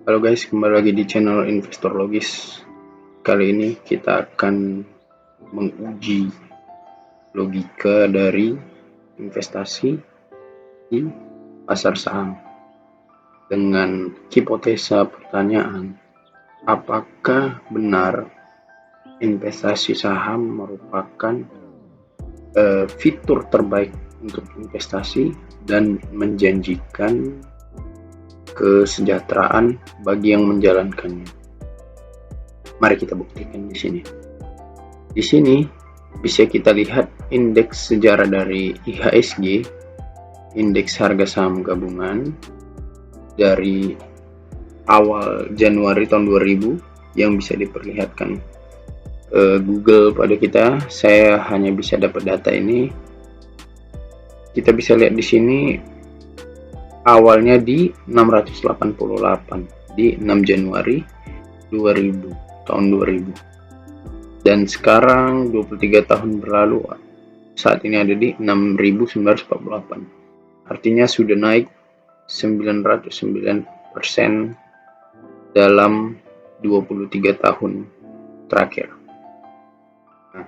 Halo guys, kembali lagi di channel Investor Logis. Kali ini kita akan menguji logika dari investasi di pasar saham dengan hipotesa pertanyaan, apakah benar investasi saham merupakan fitur terbaik untuk investasi dan menjanjikan kesejahteraan bagi yang menjalankannya. Mari kita buktikan di sini. Di sini bisa kita lihat indeks sejarah dari IHSG, indeks harga saham gabungan dari awal Januari tahun 2000 yang bisa diperlihatkan Google pada kita. Saya hanya bisa dapat data ini. Kita bisa lihat di sini awalnya di 688 di 6 Januari 2000 tahun 2000, dan sekarang 23 tahun berlalu saat ini ada di 6.948, artinya sudah naik 909% dalam 23 tahun terakhir. Nah,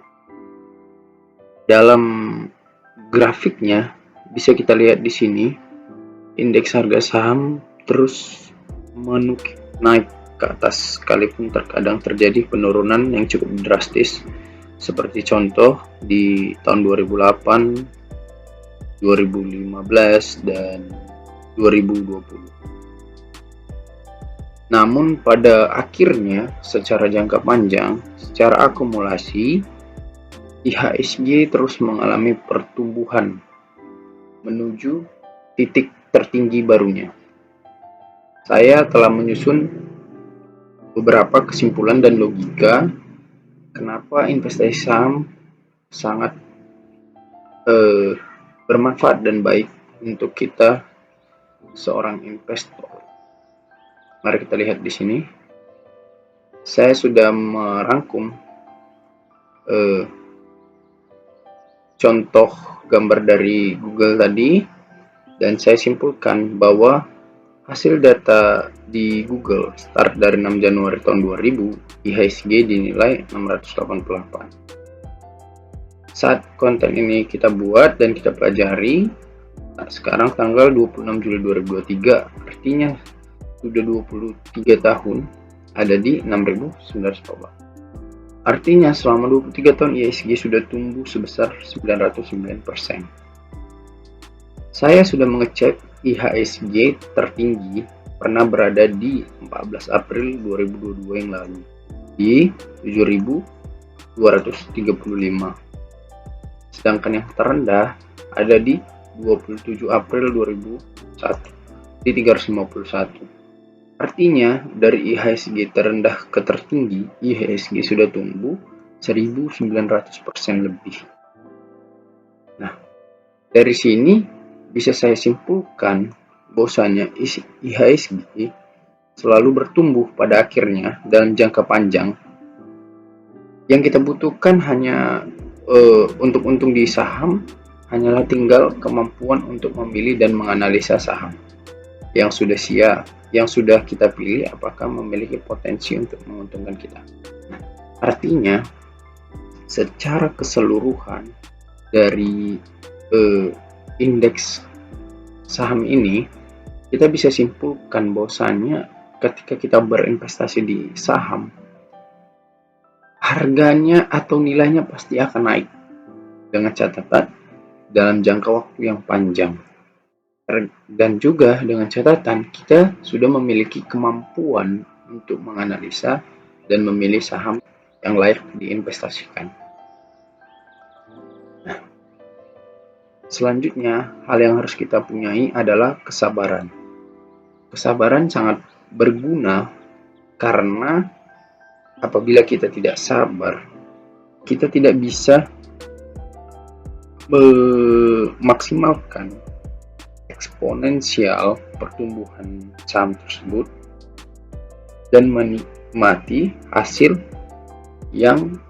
dalam grafiknya bisa kita lihat di sini indeks harga saham terus naik ke atas, sekalipun terkadang terjadi penurunan yang cukup drastis, seperti contoh di tahun 2008, 2015, dan 2020. Namun pada akhirnya secara jangka panjang, secara akumulasi, IHSG terus mengalami pertumbuhan menuju titik tertinggi barunya. Saya telah menyusun beberapa kesimpulan dan logika kenapa investasi saham sangat bermanfaat dan baik untuk kita seorang investor. Mari kita lihat di sini. Saya sudah merangkum contoh gambar dari Google tadi, dan saya simpulkan bahwa hasil data di Google start dari 6 Januari tahun 2000, IHSG dinilai 688. Saat konten ini kita buat dan kita pelajari, sekarang tanggal 26 Juli 2023, artinya sudah 23 tahun ada di 6.914. Artinya selama 23 tahun IHSG sudah tumbuh sebesar 909%. Saya sudah mengecek IHSG tertinggi pernah berada di 14 April 2022 yang lalu di 7.235. Sedangkan yang terendah ada di 27 April 2001 di 351. Artinya dari IHSG terendah ke tertinggi, IHSG sudah tumbuh 1900% lebih. Nah, dari sini bisa saya simpulkan bahwasanya IHSG selalu bertumbuh pada akhirnya dalam jangka panjang. Yang kita butuhkan hanya untuk untung di saham hanyalah tinggal kemampuan untuk memilih dan menganalisa saham yang sudah kita pilih apakah memiliki potensi untuk menguntungkan kita. Nah, artinya secara keseluruhan dari indeks saham ini kita bisa simpulkan bahwasanya ketika kita berinvestasi di saham, harganya atau nilainya pasti akan naik dengan catatan dalam jangka waktu yang panjang, dan juga dengan catatan kita sudah memiliki kemampuan untuk menganalisa dan memilih saham yang layak diinvestasikan. Nah, selanjutnya hal yang harus kita punyai adalah kesabaran. Kesabaran sangat berguna karena apabila kita tidak sabar, kita tidak bisa memaksimalkan eksponensial pertumbuhan saham tersebut dan menikmati hasil yang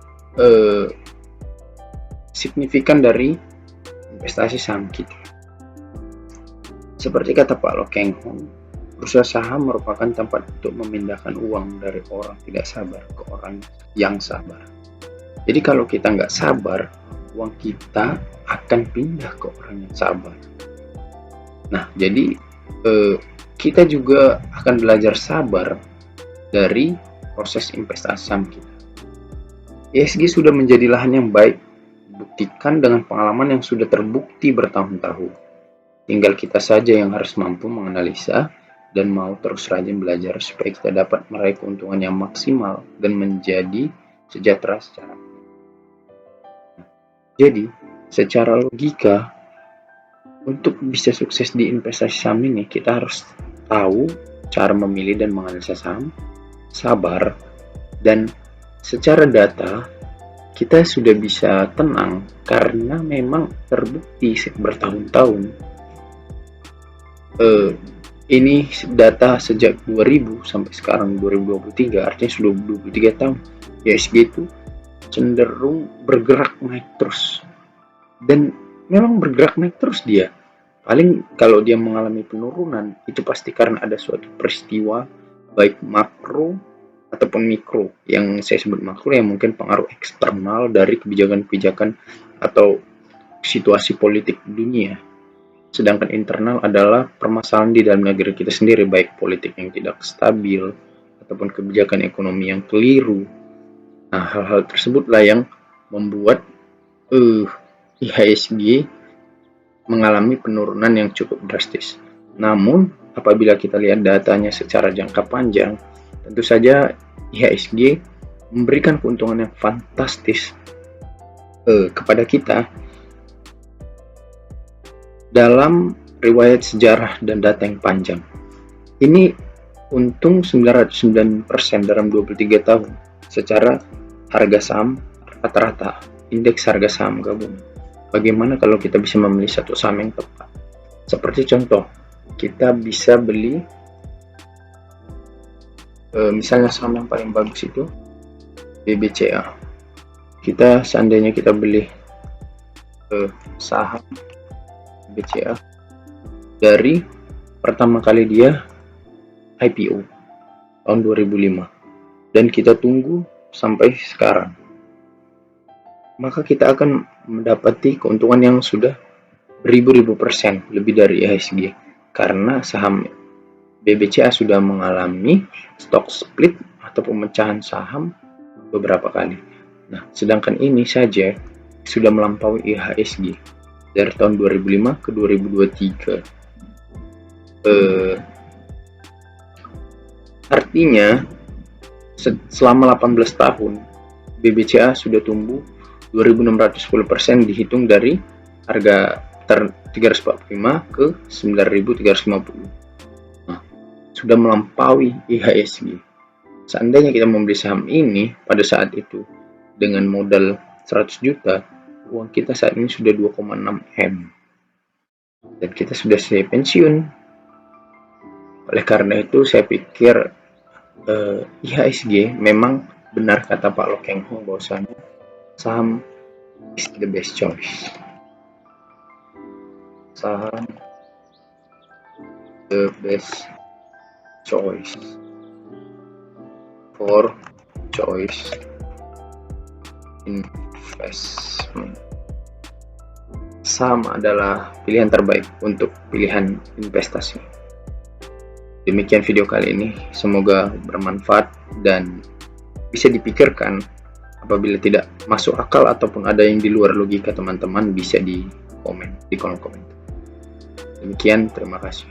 signifikan dari investasi saham kita. Seperti kata Pak Lo Keng Hong, Bursa saham merupakan tempat untuk memindahkan uang dari orang tidak sabar ke orang yang sabar. Jadi kalau kita nggak sabar, uang kita akan pindah ke orang yang sabar. Nah, jadi kita juga akan belajar sabar dari proses investasi saham kita. ESG sudah menjadi lahan yang baik, buktikan dengan pengalaman yang sudah terbukti bertahun-tahun. Tinggal kita saja yang harus mampu menganalisa dan mau terus rajin belajar supaya kita dapat meraih keuntungan yang maksimal dan menjadi sejahtera secara. Jadi, secara logika, untuk bisa sukses di investasi saham ini, kita harus tahu cara memilih dan menganalisa saham, sabar, dan secara data, kita sudah bisa tenang karena memang terbukti bertahun-tahun. Ini data sejak 2000 sampai sekarang 2023, artinya sudah 23 tahun. ESG itu cenderung bergerak naik terus. Dan memang bergerak naik terus dia. Paling kalau dia mengalami penurunan, itu pasti karena ada suatu peristiwa, baik makro ataupun mikro. Yang saya sebut makro yang mungkin pengaruh eksternal dari kebijakan-kebijakan atau situasi politik dunia. Sedangkan internal adalah permasalahan di dalam negeri kita sendiri, baik politik yang tidak stabil ataupun kebijakan ekonomi yang keliru. Nah, hal-hal tersebutlah yang membuat IHSG mengalami penurunan yang cukup drastis. Namun, apabila kita lihat datanya secara jangka panjang, tentu saja IHSG memberikan keuntungan yang fantastis kepada kita. Dalam riwayat sejarah dan data yang panjang, ini untung 909% dalam 23 tahun secara harga saham rata-rata, indeks harga saham gabungan. Bagaimana kalau kita bisa memilih satu saham yang tepat? Seperti contoh, kita bisa beli misalnya saham yang paling bagus itu BBCA. Seandainya kita beli saham BCA dari pertama kali dia IPO tahun 2005 dan kita tunggu sampai sekarang, maka kita akan mendapati keuntungan yang sudah beribu-ribu persen lebih dari IHSG karena saham BBCA sudah mengalami stock split atau pemecahan saham beberapa kali. Nah, sedangkan ini saja sudah melampaui IHSG dari tahun 2005 ke 2023. Artinya selama 18 tahun BBCA sudah tumbuh 2.610% dihitung dari harga 345 ke 9.350. Nah, sudah melampaui IHSG. Seandainya kita membeli saham ini pada saat itu dengan modal 100 juta, uang kita saat ini sudah 2,6 M dan kita sudah siap pensiun. Oleh karena itu saya pikir IHSG memang benar kata Pak Lo Keng Hong bahwasanya saham is the best choice. Saham the best choice for choice investment. Saham adalah pilihan terbaik untuk pilihan investasi. Demikian video kali ini, semoga bermanfaat dan bisa dipikirkan. Apabila tidak masuk akal ataupun ada yang di luar logika teman-teman, bisa di komen di kolom komentar. Demikian, terima kasih.